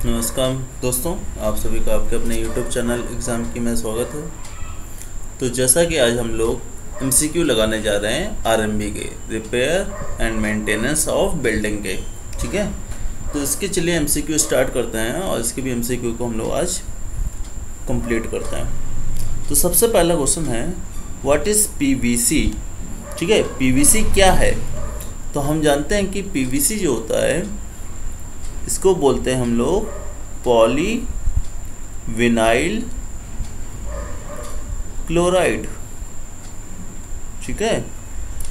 नमस्कार दोस्तों, आप सभी का आपके अपने YouTube चैनल एग्ज़ाम की में स्वागत है। तो जैसा कि आज हम लोग MCQ लगाने जा रहे हैं RMB के, repair and maintenance of building के, ठीक है। तो इसके चलिए MCQ स्टार्ट करते हैं और इसके भी MCQ को हम लोग आज कंप्लीट करते हैं। तो सबसे पहला क्वेश्चन है व्हाट इज़ PVC, ठीक है। PVC क्या है? तो हम जानते हैं कि PVC जो होता है इसको बोलते हैं हम लोग पॉली विनाइल क्लोराइड, ठीक है।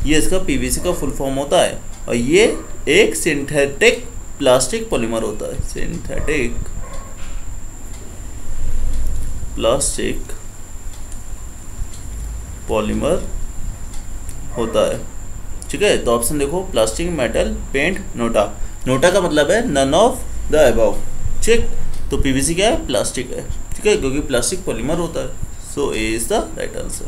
ये इसका PVC का फुल फॉर्म होता है और ये एक सिंथेटिक प्लास्टिक पॉलीमर होता है। सिंथेटिक प्लास्टिक पॉलीमर होता है, ठीक है। तो ऑप्शन देखो, plastic, metal, paint, NOTA. NOTA का मतलब है नन ऑफ द अबव, ठीक। तो PVC क्या है? प्लास्टिक है, ठीक है, क्योंकि प्लास्टिक पॉलीमर होता है। So A is the right answer.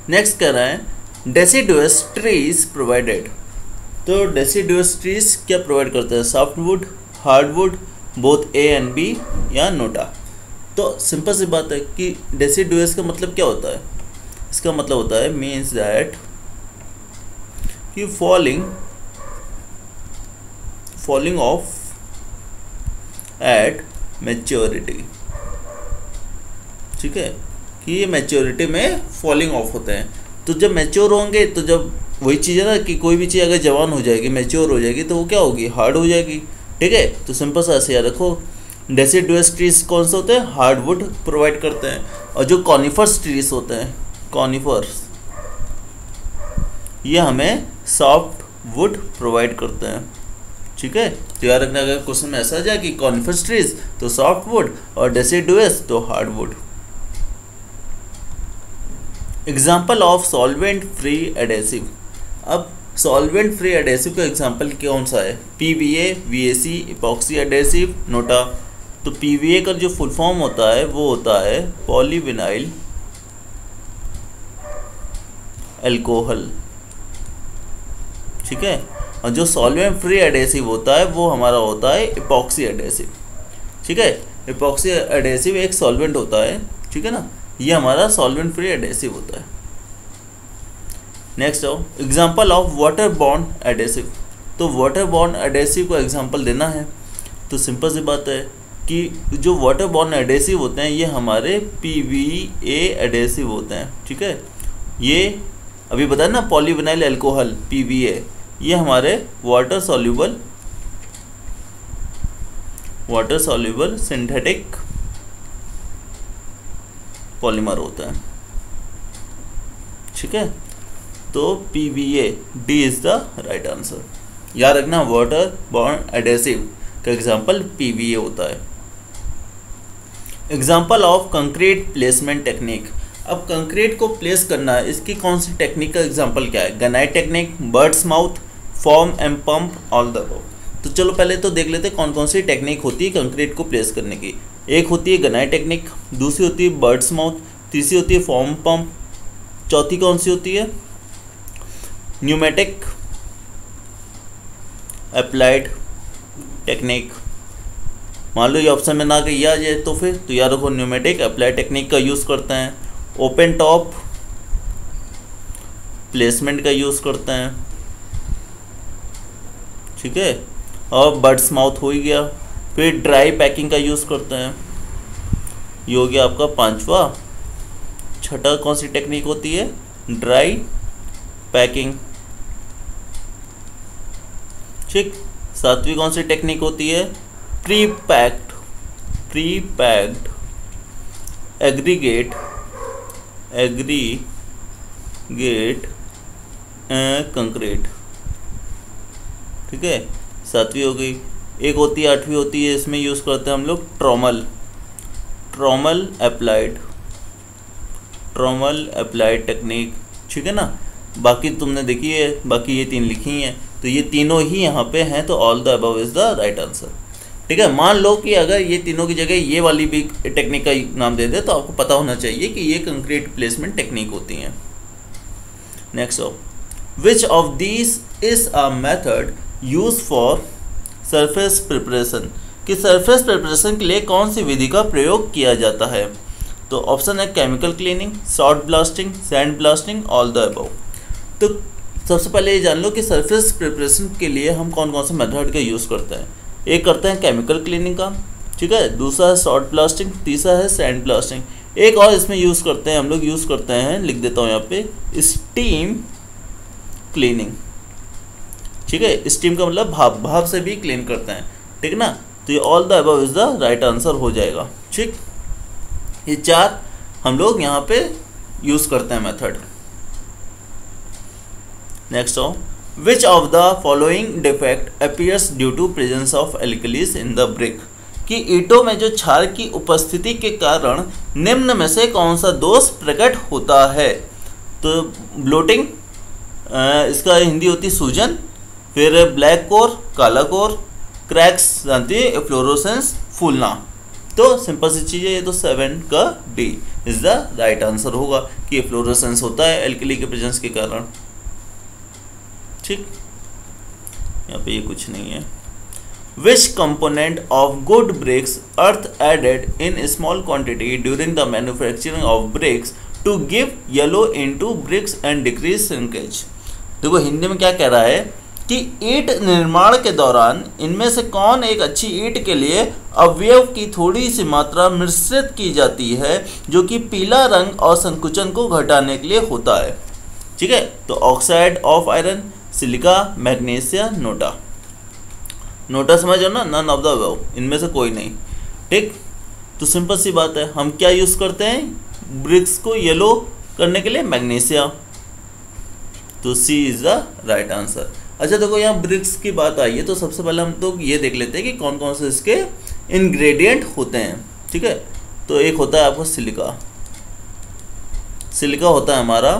Next कह रहा है डेसिडुअस ट्रीज प्रोवाइडेड। तो डेसिडुअस ट्रीज क्या प्रोवाइड करते हैं? Soft wood, hard wood, both A and B, या नोटा। तो सिंपल सी बात है कि डेसिडुअस का मतलब क्या होता है? इसका मतलब होता है मीन्स दैट कि फॉलिंग ऑफ एट मैच्योरिटी, ठीक है, कि ये मैच्योरिटी में फॉलिंग ऑफ होते हैं। तो जब मैच्योर होंगे तो जब वही चीज़ है ना कि कोई भी चीज़ अगर जवान हो जाएगी, मैच्योर हो जाएगी, तो वो क्या होगी? हार्ड हो जाएगी, ठीक है। तो सिंपल सा ऐसे याद रखो, डेसिडुअस ट्रीज कौन से होते हैं? हार्ड वुड प्रोवाइड करते हैं। और जो कॉनिफर्स ट्रीज होते हैं, कॉनिफर्स, ये हमें सॉफ्ट वुड प्रोवाइड करते हैं, ठीक है। तो याद रखना, अगर क्वेश्चन में ऐसा जाए कि कॉनिफर्स ट्रीज तो सॉफ्ट वुड और डेसिडुअस तो hard would. Example of solvent free adhesive. अब सॉल्वेंट फ्री एडेसिव का एग्जाम्पल कौन सा है? PVA, VAC, epoxy adhesive, NOTA. तो PVA का जो फुल फॉर्म होता है वो होता है पॉलीविनाइल अल्कोहल, ठीक है। और जो सॉल्वेंट फ्री एडेसिव होता है वो हमारा होता है इपॉक्सी एडेसिव, ठीक है। इपॉक्सी एडेसिव एक सॉल्वेंट होता है, ठीक है ना। ये हमारा सॉल्वेंट फ्री एडेसिव होता है। नेक्स्ट आओ, example of water bond adhesive. तो वाटर बॉन्ड एडेसिव को एग्जांपल देना है तो सिंपल सी बात है कि जो वाटर बॉन्ड एडेसिव होते हैं ये हमारे PVA एडेसिव होते हैं, ठीक है। ये अभी बताया ना, पॉलीविनाइल अल्कोहल PVA, ये हमारे वाटर सॉल्युबल सिंथेटिक पॉलीमर होता है, ठीक है। तो PVA, D is the right answer. याद रखना, वाटर बॉन्ड एडेसिव का एग्जांपल PVA होता है। Example of concrete placement technique. अब कंक्रीट को प्लेस करना है, इसकी कौन सी टेक्निक का एग्जांपल क्या है? Granite technique, birds mouth, form and pump, all the above. तो चलो पहले तो देख लेते हैं कौन कौन सी टेक्निक होती है कंक्रीट को प्लेस करने की। एक होती है ग्रेनाइट टेक्निक, दूसरी होती है बर्ड्स माउथ, तीसरी होती है फॉर्म पंप, चौथी कौन सी होती है? Pneumatic applied technique. मान लो ये ऑप्शन में ना कहीं आ जाए तो फिर तो याद रखो, न्यूमेटिक अप्लाइड टेक्निक का यूज़ करते हैं। ओपन टॉप प्लेसमेंट का यूज़ करते हैं, ठीक है। और बर्ड्स माउथ हो ही गया। फिर ड्राई पैकिंग का यूज़ करते हैं, ये हो गया आपका पांचवा। छठा कौन सी टेक्निक होती है? ड्राई पैकिंग, ठीक। सातवीं कौन सी टेक्निक होती है? प्री पैक्ड एग्रीगेट कंक्रीट, ठीक है। सातवीं हो गई। एक होती है, आठवीं होती है, इसमें यूज़ करते हैं हम लोग ट्रॉमल अप्लाइड टेक्निक, ठीक है ना। बाकी तुमने देखी है, बाकी ये तीन लिखी हैं, तो ये तीनों ही यहाँ पे हैं, तो all the above is the right answer, ठीक है। मान लो कि अगर ये तीनों की जगह ये वाली भी टेक्निक का नाम दे दे तो आपको पता होना चाहिए कि ये कंक्रीट प्लेसमेंट टेक्निक होती हैं। Next of Which of these is a method used for surface preparation? कि सरफेस प्रिपरेशन के लिए कौन सी विधि का प्रयोग किया जाता है। तो ऑप्शन है chemical cleaning, salt blasting, sand blasting, all the above. तो सबसे पहले ये जान लो कि सरफेस प्रिपरेशन के लिए हम कौन कौन से मेथड का यूज़ करते हैं। एक करते हैं केमिकल क्लीनिंग का, ठीक है, दूसरा है सॉल्ट ब्लास्टिंग, तीसरा है सैंड ब्लास्टिंग। एक और इसमें यूज़ करते हैं हम लोग, यूज़ करते हैं, लिख देता हूँ यहाँ पे, स्टीम क्लीनिंग। ठीक है, स्टीम का मतलब भाप से भी क्लीन करते हैं, ठीक है ना। तो ये all the above is the right answer हो जाएगा। ठीक, ये 4 हम लोग यहाँ पे यूज़ करते हैं मेथड। नेक्स्ट हो, which of the following defect appears due to presence of alkalies in the brick, कि ईंटों में जो क्षार की उपस्थिति के कारण निम्न में से कौन सा दोष प्रकट होता है। तो ब्लोटिंग, इसका हिंदी होती सूजन, फिर ब्लैक कोर, काला कोर, क्रैक्स जानती है, एफ्लोरोसेंस, फूलना। तो सिंपल सी चीज़ है ये, तो 7 का D is the right answer होगा कि एफ्लोरोसेंस होता है एल्कली के प्रेजेंस के कारण। ठीक, यहाँ पे ये कुछ नहीं है। Which component of good bricks earth added in small quantity during the manufacturing of bricks to give yellow into bricks and decrease shrinkage। देखो हिंदी में क्या कह रहा है कि ईंट निर्माण के दौरान इनमें से कौन एक अच्छी ईंट के लिए अवयव की थोड़ी सी मात्रा मिश्रित की जाती है जो कि पीला रंग और संकुचन को घटाने के लिए होता है। ठीक है, तो oxide of iron, silica, magnesia, NOTA. NOTA समझो ना, नन ऑफ द अबव, इनमें से कोई नहीं। ठीक, तो सिंपल सी बात है, हम क्या यूज़ करते हैं ब्रिक्स को येलो करने के लिए, मैग्नीशिया। तो C is the right answer. अच्छा देखो यहाँ ब्रिक्स की बात आई है तो सबसे पहले हम तो ये देख लेते हैं कि कौन कौन से इसके इंग्रेडिएंट होते हैं। ठीक है, तो एक होता है आपको सिलिका। सिलिका होता है हमारा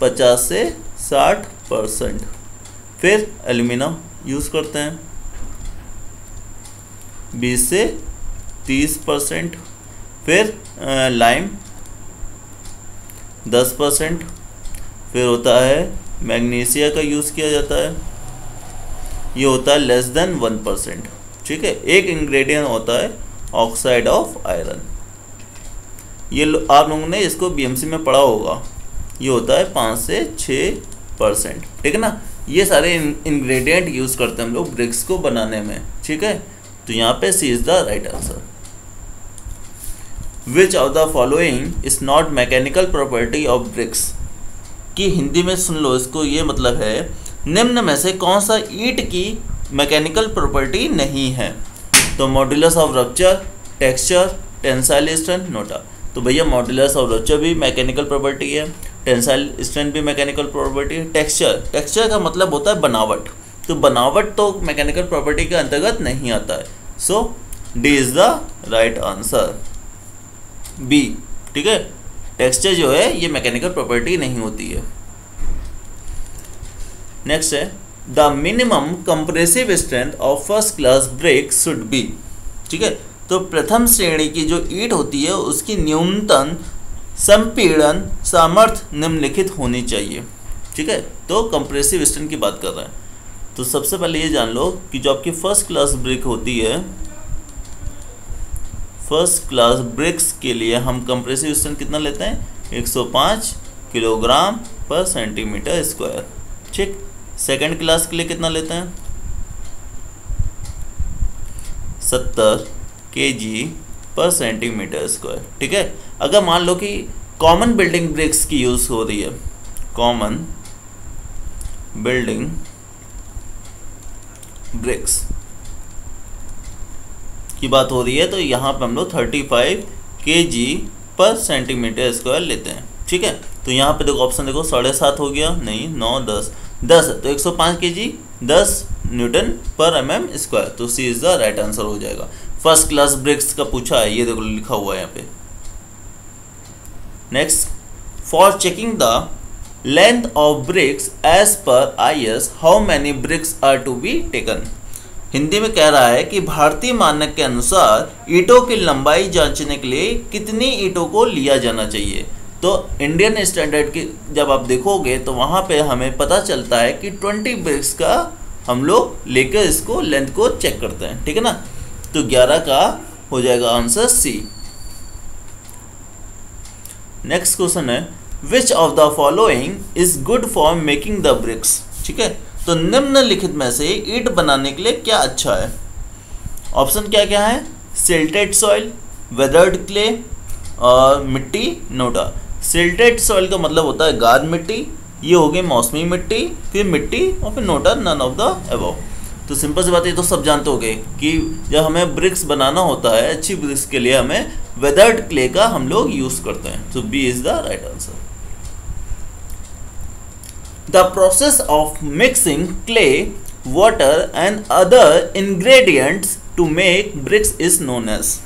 50 से 60%। फिर एल्यूमिना यूज़ करते हैं 20 से 30%। फिर लाइम 10%। फिर होता है मैग्नीशिया का यूज़ किया जाता है, ये होता है लेस देन 1%। ठीक है, एक इंग्रेडिएंट होता है ऑक्साइड ऑफ आयरन, ये आप लोगों ने इसको बीएमसी में पढ़ा होगा, ये होता है 5 से 6%। ठीक है ना, ये सारे इंग्रेडिएंट यूज़ करते हैं हम लोग ब्रिक्स को बनाने में। ठीक है, तो यहाँ पे C is the right answer. Which of the following is not mechanical property of bricks, कि हिंदी में सुन लो इसको, ये मतलब है निम्न में से कौन सा ईंट की मैकेनिकल प्रॉपर्टी नहीं है। तो modulus of rupture, texture, tensile strength, NOTA. तो भैया मॉड्यूलस ऑफ रप्चर भी मैकेनिकल प्रॉपर्टी है, टेंसाइल स्ट्रेंथ भी मैकेनिकल प्रॉपर्टी है। टेक्सचर का मतलब होता है बनावट, तो बनावट तो मैकेनिकल प्रॉपर्टी के अंतर्गत नहीं आता है। So D is the right answer, B. ठीक है, टेक्सचर जो है ये मैकेनिकल प्रॉपर्टी नहीं होती है। नेक्स्ट है the minimum compressive strength of first class brick should B. ठीक है, तो प्रथम श्रेणी की जो ईंट होती है उसकी न्यूनतम संपीड़न सामर्थ्य निम्नलिखित होनी चाहिए। ठीक है, तो कंप्रेसिव स्ट्रेंथ की बात कर रहे हैं। तो सबसे पहले ये जान लो कि जो आपकी फर्स्ट क्लास ब्रिक होती है, फर्स्ट क्लास ब्रिक्स के लिए हम कंप्रेसिव स्ट्रेंथ कितना लेते हैं, 105 किलोग्राम पर सेंटीमीटर स्क्वायर। ठीक, सेकंड क्लास के लिए कितना लेते हैं, 70 kg पर सेंटीमीटर स्क्वायर। ठीक है, अगर मान लो कि कॉमन बिल्डिंग ब्रिक्स की यूज़ हो रही है, कॉमन बिल्डिंग ब्रिक्स की बात हो रही है, तो यहाँ पे हम लोग 35 kg पर सेंटीमीटर स्क्वायर लेते हैं। ठीक है, तो यहाँ पे देखो ऑप्शन देखो, 7.5 हो गया, नहीं 9, 10 तो 105 kg 10 न्यूटन पर mm स्क्वायर। तो C is the right answer हो जाएगा। फर्स्ट क्लास ब्रिक्स का पूछा है, ये देखो लिखा हुआ है यहाँ पे। Next, for checking the length of bricks as per IS how many bricks are to be taken. Hindi में कह रहा है कि भारतीय मानक के अनुसार ईंटों की लंबाई जांचने के लिए कितनी ईंटों को लिया जाना चाहिए। तो इंडियन स्टैंडर्ड की जब आप देखोगे तो वहाँ पे हमें पता चलता है कि 20 ब्रिक्स का हम लोग लेकर इसको लेंथ को चेक करते हैं। ठीक है ना, तो 11 का हो जाएगा आंसर सी। नेक्स्ट क्वेश्चन है which of the following is good for making the bricks. ठीक है, तो निम्नलिखित में से ईंट बनाने के लिए क्या अच्छा है। ऑप्शन क्या क्या है, सिल्टेड सॉइल, वेदर्ड क्ले और मिट्टी नोटा। सिल्टेड सॉइल का मतलब होता है गाद मिट्टी, ये हो गई मौसमी मिट्टी, फिर मिट्टी और फिर NOTA, none of the above. तो सिंपल सी बात है, तो सब जानते होंगे कि जब हमें ब्रिक्स बनाना होता है, अच्छी ब्रिक्स के लिए हमें वेदर्ड क्ले का हम लोग यूज करते हैं। तो B is the right answer. The process of mixing clay, water and other ingredients to make bricks is known as.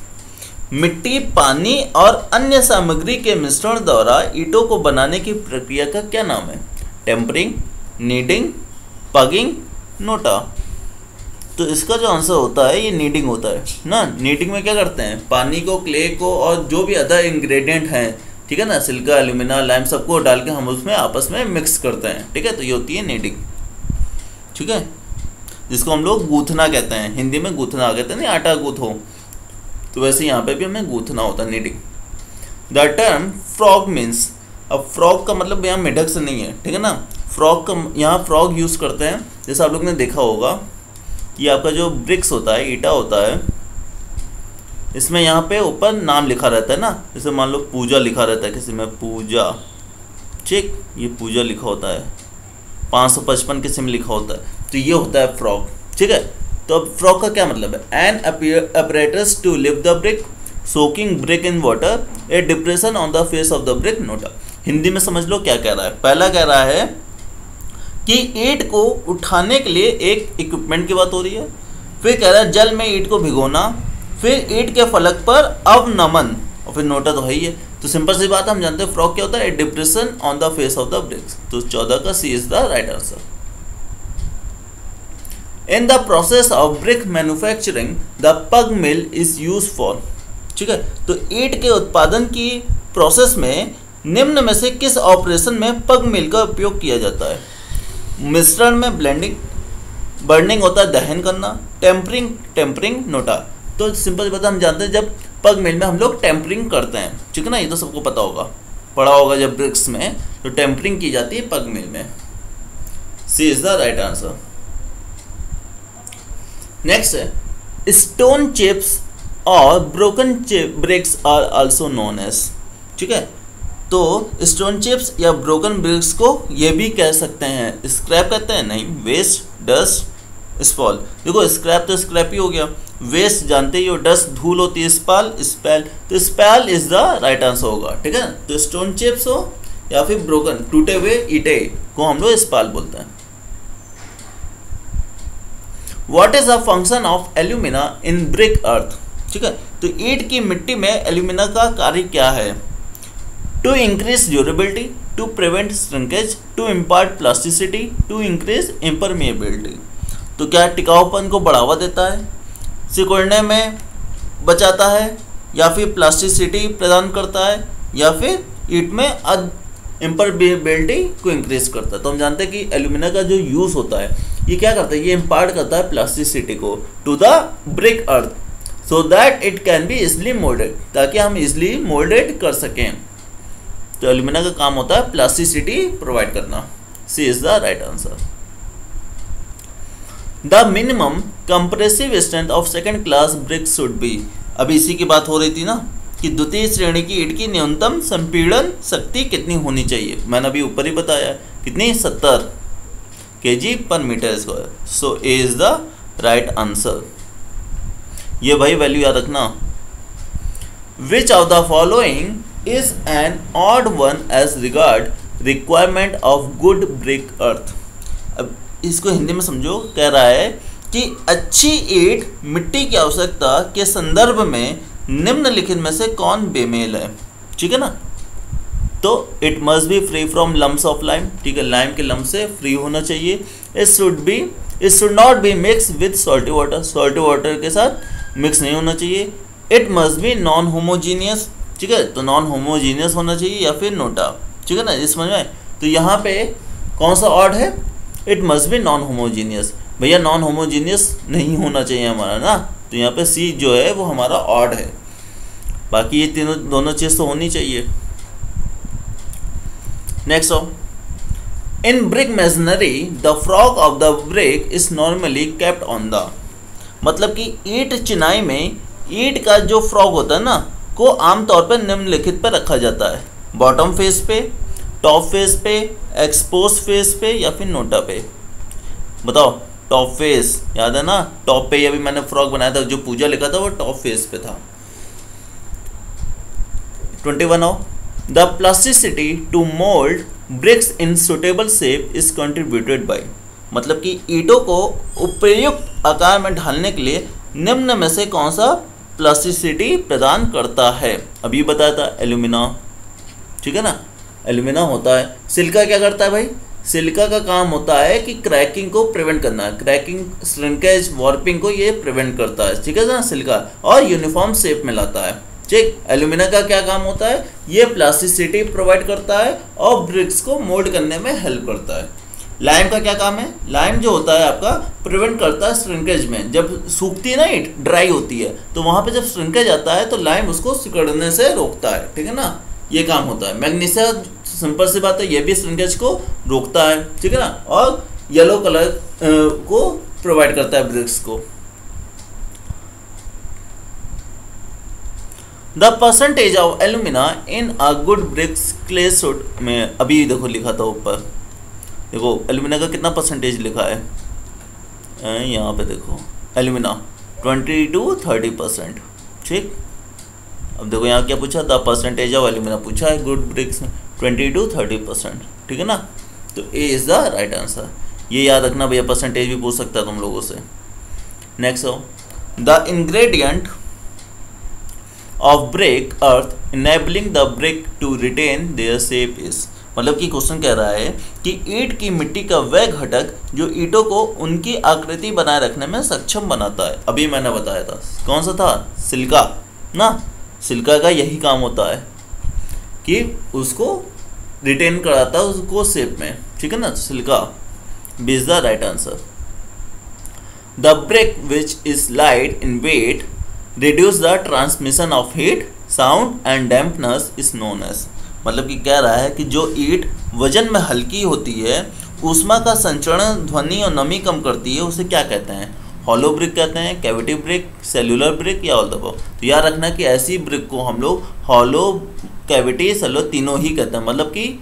मिट्टी, पानी और अन्य सामग्री के मिश्रण द्वारा ईंटों को बनाने की प्रक्रिया का क्या नाम है। Tempering, kneading, pugging, NOTA. तो इसका जो आंसर होता है ये नीडिंग होता है ना। नीडिंग में क्या करते हैं, पानी को, क्ले को और जो भी अदर इंग्रेडिएंट हैं, ठीक है ना, सिल्का, एल्यूमिना, लाइम, सबको डाल के हम उसमें आपस में मिक्स करते हैं। ठीक है, तो ये होती है नीडिंग। ठीक है, जिसको हम लोग गूंथना कहते हैं, हिंदी में गूंथना कहते हैं, नहीं आटा गूंथो, तो वैसे यहाँ पे भी हमें गूंथना होता है, kneading. The term frog means, अब फ्रॉग का मतलब यहाँ मेढक से नहीं है, ठीक है ना। फ्रॉग का यहाँ फ्रॉग यूज़ करते हैं, जैसे आप लोग ने देखा होगा कि आपका जो ब्रिक्स होता है, ईटा होता है, इसमें यहाँ पे ऊपर नाम लिखा रहता है ना। जैसे मान लो पूजा लिखा रहता है किसी में, पूजा, ठीक, ये पूजा लिखा होता है, 555 किसी में लिखा होता है, तो ये होता है फ्रॉग। ठीक है, तो अब फ्रॉग का क्या मतलब है, an apparatus to lift the brick, soaking brick in water, a depression on the face of the brick, NOTA. Hindi में समझ लो क्या कह रहा है। पहला कह रहा है कि ईंट को उठाने के लिए एक इक्विपमेंट की बात हो रही है, फिर कह रहा है जल में ईंट को भिगोना, फिर ईंट के फलक पर अवनमन, और फिर नोटा तो है ही है। तो सिंपल सी बात हम जानते हैं फ्रॉग क्या होता है, a depression on the face of the bricks. तो 14 का C is the right answer. In the process of brick manufacturing, the pug mill is used for। ठीक है, तो ईंट के उत्पादन की प्रोसेस में निम्न में से किस ऑपरेशन में पग मिल का उपयोग किया जाता है। मिश्रण में ब्लेंडिंग, बर्निंग होता है दहन करना, टेम्परिंग, नोटा। तो सिंपल बात हम जानते हैं जब पग मिल में हम लोग टेम्परिंग करते हैं, ठीक है ना, ये तो सबको पता होगा, पढ़ा होगा जब ब्रिक्स में, तो टेम्परिंग की जाती है पग मिल में। C is the right answer. Next है स्टोन चिप्स और broken bricks are also known as. ठीक है, तो स्टोन चिप्स या ब्रोकन ब्रिक्स को ये भी कह सकते हैं, स्क्रैप कहते हैं, नहीं, वेस्ट, डस्ट, स्पॉल। देखो स्क्रैप तो स्क्रैप ही हो गया, वेस्ट जानते ही हो, डस्ट धूल होती है, स्पैल, तो spall is the right answer होगा। ठीक है, तो स्टोन चिप्स हो या फिर ब्रोकन, टूटे हुए ईंटे को हम लोग स्पैल बोलते हैं। What is the function of alumina in brick earth? ठीक है, तो ईंट की मिट्टी में एल्यूमिना का कार्य क्या है। To increase durability, to prevent shrinkage, to impart plasticity, to increase impermeability. तो क्या टिकाऊपन को बढ़ावा देता है, सिकुड़ने में बचाता है, या फिर प्लास्टिसिटी प्रदान करता है, या फिर ईंट में इम्परमेबिलिटी को इंक्रीज करता है। तो हम जानते हैं कि एल्यूमिना का जो यूज़ होता है ये क्या करता है, ये इम्पार्ट करता है प्लास्टिसिटी को to the brick earth, so that it can be easily moulded, ताकि हम इजली मोल्डेड कर सकें। तो एल्यूमिना का काम होता है प्लास्टिसिटी प्रोवाइड करना। C is the right answer. The minimum compressive strength of second class brick should be. अभी इसी की बात हो रही थी ना कि द्वितीय श्रेणी की ईंट की न्यूनतम संपीड़न शक्ति कितनी होनी चाहिए। मैंने अभी ऊपर ही बताया कितनी, 70 kg पर metre square. So A is the right answer. ये भाई वैल्यू याद रखना। Which of the following is an odd one as regard requirement of good brick earth. अब इसको हिंदी में समझो, कह रहा है कि अच्छी ईंट मिट्टी की आवश्यकता के संदर्भ में निम्नलिखित में से कौन बेमेल है। ठीक है ना, तो it must be free from lumps of lime. ठीक है, लाइम के लम्स से फ्री होना चाहिए। It should not be mix with salty water, salty water के साथ मिक्स नहीं होना चाहिए। It must be non homogeneous. ठीक है, तो नॉन होमोजीनियस होना चाहिए या फिर नोटा। ठीक है ना, इस समझ में। तो यहाँ पे कौन सा ऑड है, it must be non homogeneous. भैया नॉन होमोजीनियस नहीं होना चाहिए हमारा ना, तो यहाँ पे सी जो है वो हमारा ऑड है, बाकी ये तीनों दोनों चीज़ तो होनी चाहिए। नेक्स्ट हो, इन brick masonry the frog of the brick is normally kept on the, मतलब कि ईंट चिनाई में ईंट का जो फ्रॉग होता है ना को आमतौर पर निम्नलिखित पर रखा जाता है, बॉटम फेस पे, टॉप फेस पे, एक्सपोज फेस पे या फिर नोटा पे। बताओ, टॉप फेस याद है ना, टॉप पे अभी मैंने फ्रॉग बनाया था, जो पूजा लिखा था वो टॉप फेस पे था। 21 हो, the plasticity to mould bricks in suitable shape is contributed by, मतलब कि ईंटों को उपयुक्त आकार में ढालने के लिए निम्न में से कौन सा प्लास्टिसिटी प्रदान करता है। अभी बताया था एल्यूमिना, ठीक है ना, एल्यूमिना होता है। सिलिका क्या करता है भाई, सिलिका का काम होता है कि क्रैकिंग को प्रिवेंट करना है, क्रैकिंग, श्रिंकेज, वार्पिंग को ये प्रिवेंट करता है, ठीक है ना सिलिका, और यूनिफॉर्म शेप में लाता है। ठीक, एल्यूमिना का क्या काम होता है, ये प्लास्टिसिटी प्रोवाइड करता है और ब्रिक्स को मोल्ड करने में हेल्प करता है। लाइम का क्या काम है, लाइम जो होता है आपका प्रिवेंट करता है श्रिंकेज में, जब सूखती है ना ईंट, ड्राई होती है, तो वहां पे जब श्रिंकेज आता है तो लाइम उसको सिकुड़ने से रोकता है, ठीक है ना, ये काम होता है। मैग्नीशिया सिंपल सी बात है, ये भी श्रिंकेज को रोकता है, ठीक है ना, और येलो कलर को प्रोवाइड करता है ब्रिक्स को। The percentage of alumina in a good bricks clay सोड में, अभी देखो लिखा था ऊपर, देखो एल्यूमिना का कितना परसेंटेज लिखा है, यहाँ पे देखो एल्यूमिना 20 to 30%, ठीक। अब देखो यहाँ क्या पूछा, द परसेंटेज ऑफ एल्यूमिना पूछा है गुड ब्रिक्स में 20 to 30%, ठीक है ना, तो ए इज़ द राइट आंसर। ये याद रखना भैया, परसेंटेज भी पूछ सकता है तुम लोगों से। नेक्स्ट हो, the ingredient of brick earth enabling the brick to retain their shape is, मतलब कि क्वेश्चन कह रहा है कि ईंट की मिट्टी का वह घटक जो ईंटों को उनकी आकृति बनाए रखने में सक्षम बनाता है। अभी मैंने बताया था, कौन सा था, सिलिका ना, सिलिका का यही काम होता है कि उसको रिटेन कराता है उसको शेप में, ठीक है ना, silica B is the right answer. The brick which is light in weight reduce the transmission of heat, sound and dampness is known as, मतलब कि कह रहा है कि जो ईंट वजन में हल्की होती है, ऊष्मा का संचरण, ध्वनि और नमी कम करती है, उसे क्या कहते हैं, हॉलो ब्रिक कहते हैं, कैविटी ब्रिक, सेल्यूलर ब्रिक या ऑल द अबव। तो याद रखना कि ऐसी ब्रिक को हम लोग हॉलो, कैविटी, सेल्यूलर तीनों ही कहते हैं, मतलब कि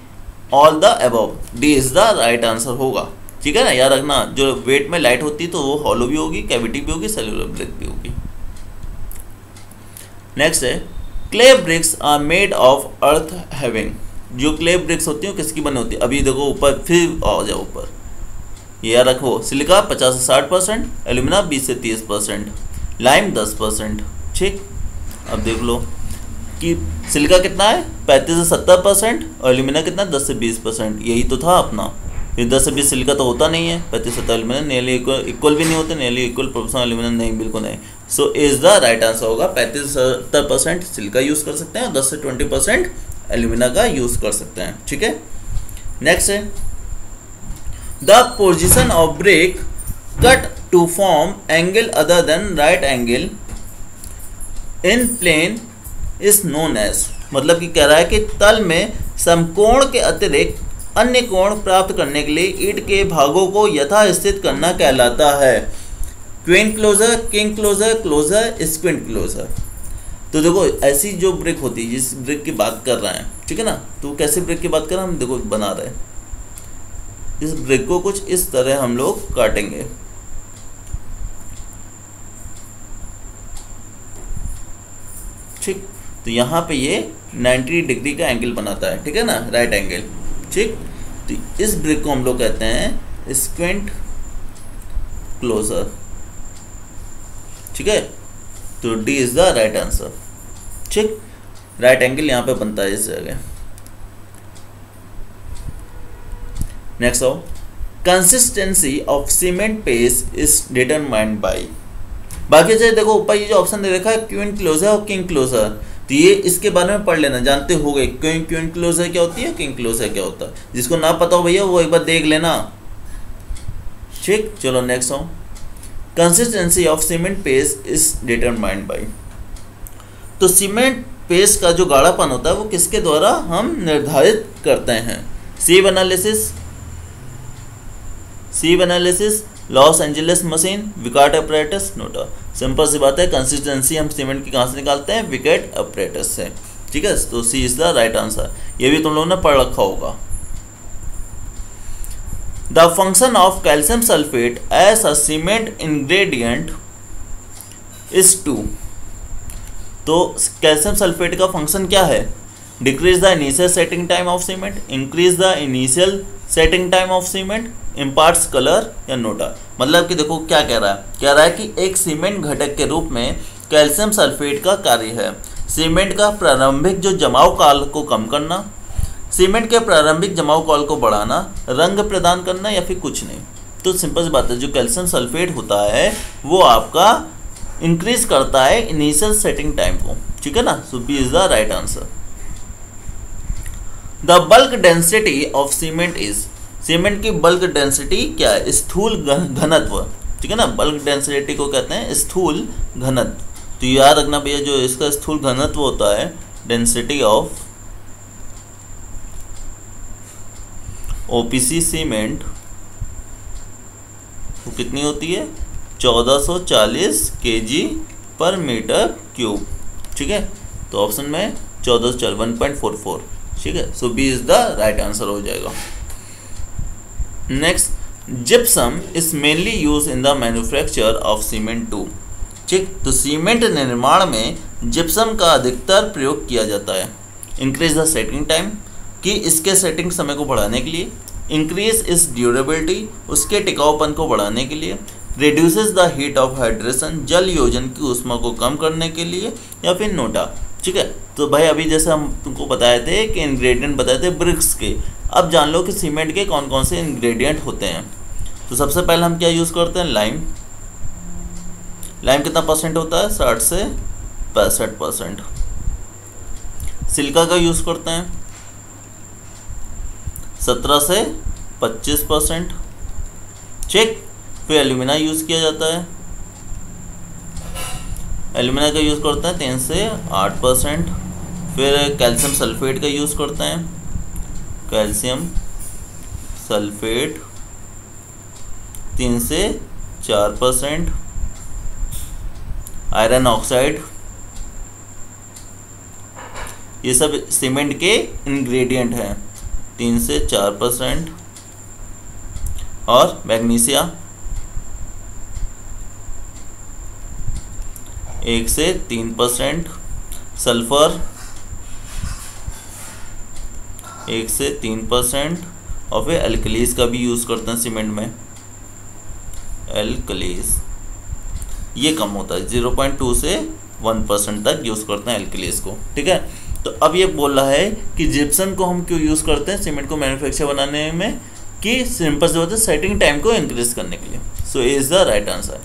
all the above, D is the right answer होगा, ठीक है ना। याद रखना जो वेट में लाइट होती है तो वो हॉलो भी होगी, कैविटी भी होगी, सेल्यूलर ब्रिक भी होगी। नेक्स्ट है, clay bricks are made of earth having, जो क्ले ब्रिक्स होती हैं किसकी बनी होती है, अभी देखो ऊपर, फिर आ जाओ ऊपर, ये याद रखो, सिलिका 50 से 60%, एल्यूमिना 20 से 30%, लाइम 10%, ठीक। अब देख लो कि सिलिका कितना है, 35 से 70%, और एल्यूमिना कितना, 10 से 20%, यही तो था अपना। ये 10 से 20 सिलिका तो होता नहीं है, 35 से 70 एल्यूमिना, नियरली इक्वल भी नहीं होते, नियरली इक्वल प्रोपोर्शनल एल्यूमिना नहीं, बिल्कुल नहीं। So is the right answer होगा 35 से 70% सिलिका यूज़ कर सकते हैं और 10 से 20% एल्यूमिना का यूज़ कर सकते हैं, ठीक है। नेक्स्ट है, the position of brick cut to form angle other than right angle in plane is known as, मतलब कि कह रहा है कि तल में समकोण के अतिरिक्त अन्य कोण प्राप्त करने के लिए ईंट के भागों को यथास्थित करना कहलाता है। Queen closer, king closer, closer, squint closer. तो देखो ऐसी जो ब्रिक होती है, जिस ब्रिक की बात कर रहे हैं, ठीक है ना, तो कैसे ब्रिक की बात कर रहे हैं हम, देखो बना रहे हैं, इस ब्रिक को कुछ इस तरह हम लोग काटेंगे, ठीक। तो यहाँ पे ये 90 डिग्री का एंगल बनाता है, ठीक है ना, राइट एंगल, ठीक। तो इस ब्रिक को हम लोग कहते हैं स्क्विंट क्लोजर, ठीक है। तो D is the right answer, ठीक। राइट एंगल यहाँ पे बनता है इस जगह। नेक्स्ट हो, consistency of cement paste is determined by, बाकी से देखो ऊपर ये जो ऑप्शन दे रखा है क्वीन क्लोजर और किंग क्लोजर, तो ये इसके बारे में पढ़ लेना, जानते हो गए क्वीन क्लोजर क्या होती है, किंग क्लोजर क्या होता है, जिसको ना पता हो भैया वो एक बार देख लेना, ठीक। चलो नेक्स्ट हो, consistency of cement paste is determined by. तो सीमेंट पेस्ट का जो गाढ़ापन होता है वो किसके द्वारा हम निर्धारित करते हैं? Sieve analysis, Los Angeles machine, Vicat apparatus, NOTA. Simple सी बात है, कंसिस्टेंसी हम सीमेंट की कहाँ से निकालते हैं? विकेट अपरेटस से। ठीक है, तो C is the right answer. ये भी तुम लोगों ने पढ़ रखा होगा। The function of calcium sulphate as a cement ingredient is to. तो कैल्शियम सल्फेट का फंक्शन क्या है? Decrease the initial setting time of cement, increase the initial setting time of cement, imparts colour या नोटा। मतलब कि देखो क्या कह रहा है कि एक सीमेंट घटक के रूप में कैल्शियम सल्फेट का कार्य है सीमेंट का प्रारंभिक जो जमाव काल को कम करना, सीमेंट के प्रारंभिक जमाव काल को बढ़ाना, रंग प्रदान करना या फिर कुछ नहीं। तो सिंपल सी बात है, जो कैल्शियम सल्फेट होता है वो आपका इंक्रीज करता है इनिशियल सेटिंग टाइम को। ठीक है ना, so B is the right answer. The bulk density of cement is. Cement की बल्क डेंसिटी क्या है? स्थूल घनत्व। ठीक है ना, बल्क डेंसिटी को कहते हैं स्थूल घनत्व। तो याद रखना भैया, जो इसका स्थूल घनत्व होता है, डेंसिटी ऑफ ओपीसी सीमेंट, वो कितनी होती है? 1440 kg पर मीटर क्यूब। ठीक है, तो ऑप्शन में 1440 1.44। ठीक है, so B is the right answer हो जाएगा। Next, gypsum is mainly use in the manufacture of cement to. ठीक, तो सीमेंट निर्माण में जिप्सम का अधिकतर प्रयोग किया जाता है। इंक्रीज द सेटिंग टाइम, कि इसके सेटिंग समय को बढ़ाने के लिए, इंक्रीज इस ड्यूरेबिलिटी, उसके टिकाऊपन को बढ़ाने के लिए, reduces the heat of hydration, जल योजन की ऊष्मा को कम करने के लिए, या फिर नोटा। ठीक है, तो भाई अभी जैसे हम तुमको बताए थे कि इंग्रेडिएंट बताए थे ब्रिक्स के, अब जान लो कि सीमेंट के कौन कौन से इंग्रेडिएंट होते हैं। तो सबसे पहले हम क्या यूज़ करते हैं? लाइम। लाइम कितना परसेंट होता है? 60 से 65%। सिलिका का यूज़ करते हैं 17 से 25%। ठीक, फिर एल्यूमिना यूज़ किया जाता है। एल्यूमिना का यूज़ करते हैं 3 से 8%। फिर कैल्शियम सल्फेट का यूज़ करते हैं, कैल्शियम सल्फेट 3 से 4%। आयरन ऑक्साइड, ये सब सीमेंट के इंग्रेडिएंट हैं, 3 से 4%। और मैग्नीशिया 1 से 3%। सल्फर 1 से 3%। और फिर एल्कलीज का भी यूज़ करते हैं सीमेंट में। एल्कलीज ये कम होता है, 0.2 से 1% तक यूज़ करते हैं एल्कलीज को। ठीक है, तो अब ये बोल रहा है कि जिप्सम को हम क्यों यूज़ करते हैं सीमेंट को मैन्युफैक्चर बनाने में? कि सिंपल से होता है सेटिंग टाइम को इंक्रीज करने के लिए। So A is the right answer.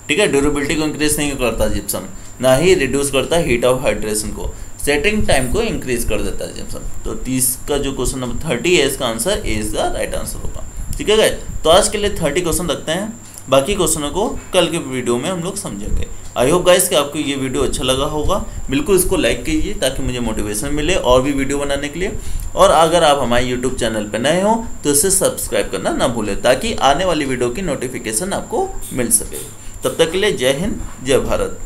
ठीक है, ड्यूरेबिलिटी को इंक्रीज नहीं करता जिप्सम, ना ही रिड्यूस करता है हीट ऑफ हाइड्रेशन को, सेटिंग टाइम को इंक्रीज कर देता है जिप्सम। तो 30 का जो क्वेश्चन नंबर 30 है, इसका answer A is the right answer होगा। ठीक है गाइस, तो आज के लिए 30 क्वेश्चन रखते हैं, बाकी क्वेश्चनों को कल के वीडियो में हम लोग समझेंगे। आई होप गाइस कि आपको ये वीडियो अच्छा लगा होगा। बिल्कुल इसको लाइक कीजिए ताकि मुझे मोटिवेशन मिले और भी वीडियो बनाने के लिए। और अगर आप हमारे यूट्यूब चैनल पर नए हो तो इसे सब्सक्राइब करना ना भूलें, ताकि आने वाली वीडियो की नोटिफिकेशन आपको मिल सके। तब तक के लिए जय हिंद, जय भारत।